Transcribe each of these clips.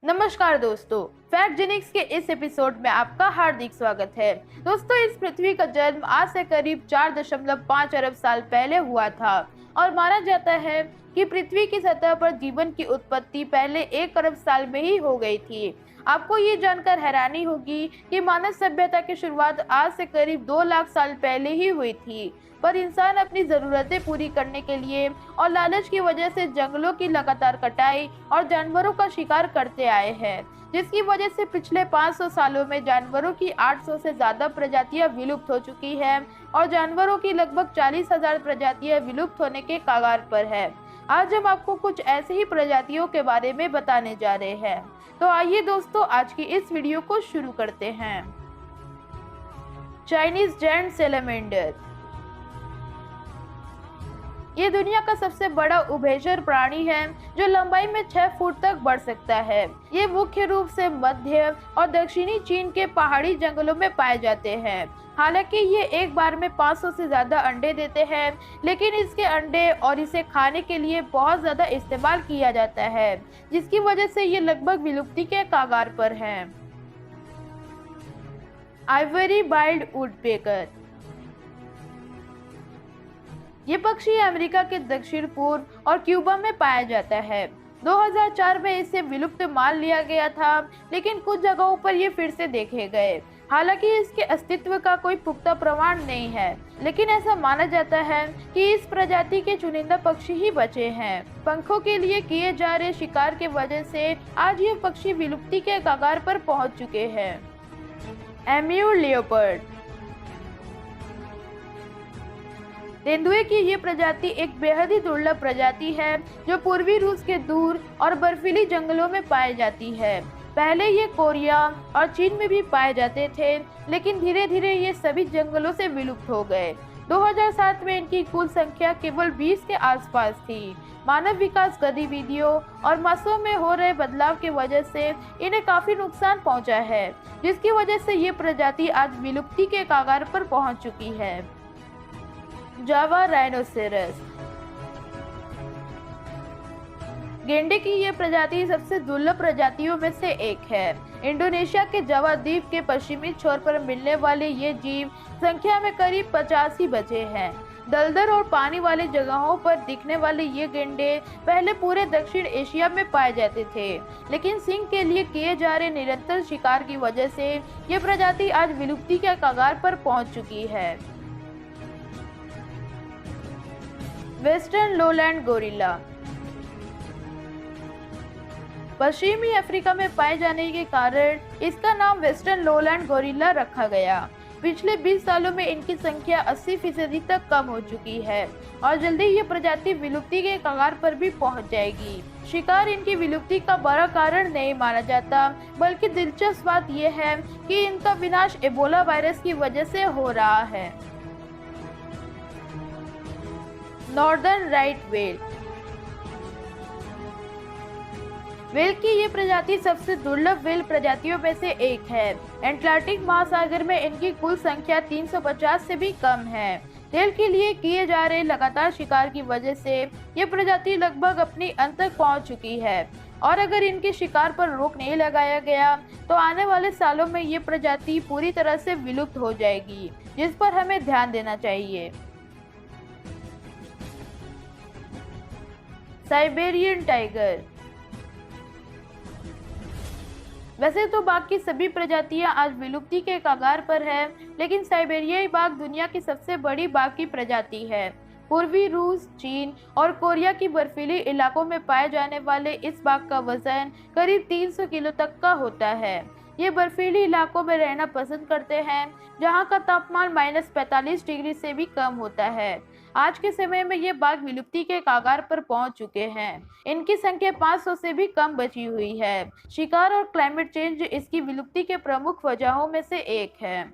नमस्कार दोस्तों, फैक्टजेनिक्स के इस एपिसोड में आपका हार्दिक स्वागत है। दोस्तों, इस पृथ्वी का जन्म आज से करीब 4.5 अरब साल पहले हुआ था और माना जाता है कि पृथ्वी की सतह पर जीवन की उत्पत्ति पहले 1 अरब साल में ही हो गई थी। आपको ये जानकर हैरानी होगी कि मानव सभ्यता की शुरुआत आज से करीब 2 लाख साल पहले ही हुई थी, पर इंसान अपनी ज़रूरतें पूरी करने के लिए और लालच की वजह से जंगलों की लगातार कटाई और जानवरों का शिकार करते आए हैं, जिसकी वजह से पिछले 500 सालों में जानवरों की 800 से ज़्यादा प्रजातियां विलुप्त हो चुकी हैं और जानवरों की लगभग 40,000 प्रजातियां विलुप्त होने के कगार पर है। आज हम आपको कुछ ऐसे ही प्रजातियों के बारे में बताने जा रहे हैं। तो आइए दोस्तों, आज की इस वीडियो को शुरू करते हैं। Chinese giant salamander. ये दुनिया का सबसे बड़ा उभयचर प्राणी है जो लंबाई में 6 फुट तक बढ़ सकता है। ये मुख्य रूप से मध्य और दक्षिणी चीन के पहाड़ी जंगलों में पाए जाते हैं। हालांकि ये एक बार में 500 से ज्यादा अंडे देते हैं, लेकिन इसके अंडे और इसे खाने के लिए बहुत ज्यादा इस्तेमाल किया जाता है, जिसकी वजह से ये लगभग विलुप्ति के कगार पर है। Ivory billed woodpecker. ये पक्षी अमेरिका के दक्षिण पूर्व और क्यूबा में पाया जाता है। 2004 में इसे विलुप्त मान लिया गया था, लेकिन कुछ जगहों पर ये फिर से देखे गए। हालांकि इसके अस्तित्व का कोई पुख्ता प्रमाण नहीं है, लेकिन ऐसा माना जाता है कि इस प्रजाति के चुनिंदा पक्षी ही बचे हैं। पंखों के लिए किए जा रहे शिकार के वजह से आज ये पक्षी विलुप्ति के कगार पर पहुंच चुके हैं। एम्यूर लियोपर्ड। तेंदुए की ये प्रजाति एक बेहद ही दुर्लभ प्रजाति है जो पूर्वी रूस के दूर और बर्फीली जंगलों में पाई जाती है। पहले ये कोरिया और चीन में भी पाए जाते थे, लेकिन धीरे धीरे ये सभी जंगलों से विलुप्त हो गए। 2007 में इनकी कुल संख्या केवल 20 के आसपास थी। मानव विकास गतिविधियों और मौसम में हो रहे बदलाव की वजह से इन्हें काफी नुकसान पहुंचा है, जिसकी वजह से ये प्रजाति आज विलुप्ति के कगार पर पहुंच चुकी है। जावा राइनोसेरस। गेंडे की ये प्रजाति सबसे दुर्लभ प्रजातियों में से एक है। इंडोनेशिया के जावा द्वीप के पश्चिमी छोर पर मिलने वाले ये जीव संख्या में करीब 50 ही बचे हैं। दलदल और पानी वाली जगहों पर दिखने वाले ये गेंडे पहले पूरे दक्षिण एशिया में पाए जाते थे, लेकिन सिंह के लिए किए जा रहे निरंतर शिकार की वजह से ये प्रजाति आज विलुप्ति के कगार पर पहुंच चुकी है। Western lowland gorilla. पश्चिमी अफ्रीका में पाए जाने के कारण इसका नाम वेस्टर्न लोलैंड गोरिल्ला रखा गया। पिछले 20 सालों में इनकी संख्या 80% तक कम हो चुकी है और जल्दी ये प्रजाति विलुप्ति के कगार पर भी पहुंच जाएगी। शिकार इनकी विलुप्ति का बड़ा कारण नहीं माना जाता, बल्कि दिलचस्प बात यह है कि इनका विनाश एबोला वायरस की वजह से हो रहा है। Northern right whale. व्हेल की ये प्रजाति सबसे दुर्लभ व्हेल प्रजातियों में से एक है। एटलांटिक महासागर में इनकी कुल संख्या 350 से भी कम है। तेल के लिए किए जा रहे लगातार शिकार की वजह से ये प्रजाति लगभग अपनी अंत तक पहुंच चुकी है और अगर इनके शिकार पर रोक नहीं लगाया गया तो आने वाले सालों में ये प्रजाति पूरी तरह से विलुप्त हो जाएगी, जिस पर हमें ध्यान देना चाहिए। Siberian tiger. वैसे तो बाघ की सभी प्रजातियां आज विलुप्ति के कगार पर है, लेकिन साइबेरियाई बाघ दुनिया की सबसे बड़ी बाघ की प्रजाति है। पूर्वी रूस, चीन और कोरिया की बर्फीली इलाकों में पाए जाने वाले इस बाघ का वजन करीब 300 किलो तक का होता है। ये बर्फीली इलाकों में रहना पसंद करते हैं, जहां का तापमान -45 डिग्री से भी कम होता है। आज के समय में ये बाघ विलुप्ति के कगार पर पहुंच चुके हैं। इनकी संख्या 500 से भी कम बची हुई है। शिकार और क्लाइमेट चेंज इसकी विलुप्ति के प्रमुख वजहों में से एक है।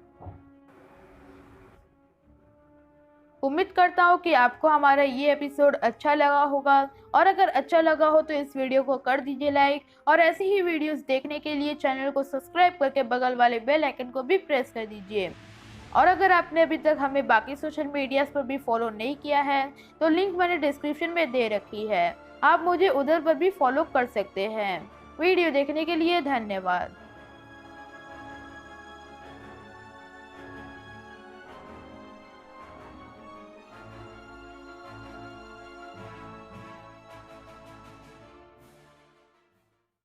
उम्मीद करता हूँ कि आपको हमारा ये एपिसोड अच्छा लगा होगा और अगर अच्छा लगा हो तो इस वीडियो को कर दीजिए लाइक और ऐसी ही वीडियोस देखने के लिए चैनल को सब्सक्राइब करके बगल वाले बेल आइकन को भी प्रेस कर दीजिए। और अगर आपने अभी तक हमें बाकी सोशल मीडियाज पर भी फॉलो नहीं किया है तो लिंक मैंने डिस्क्रिप्शन में दे रखी है, आप मुझे उधर पर भी फॉलो कर सकते हैं। वीडियो देखने के लिए धन्यवाद।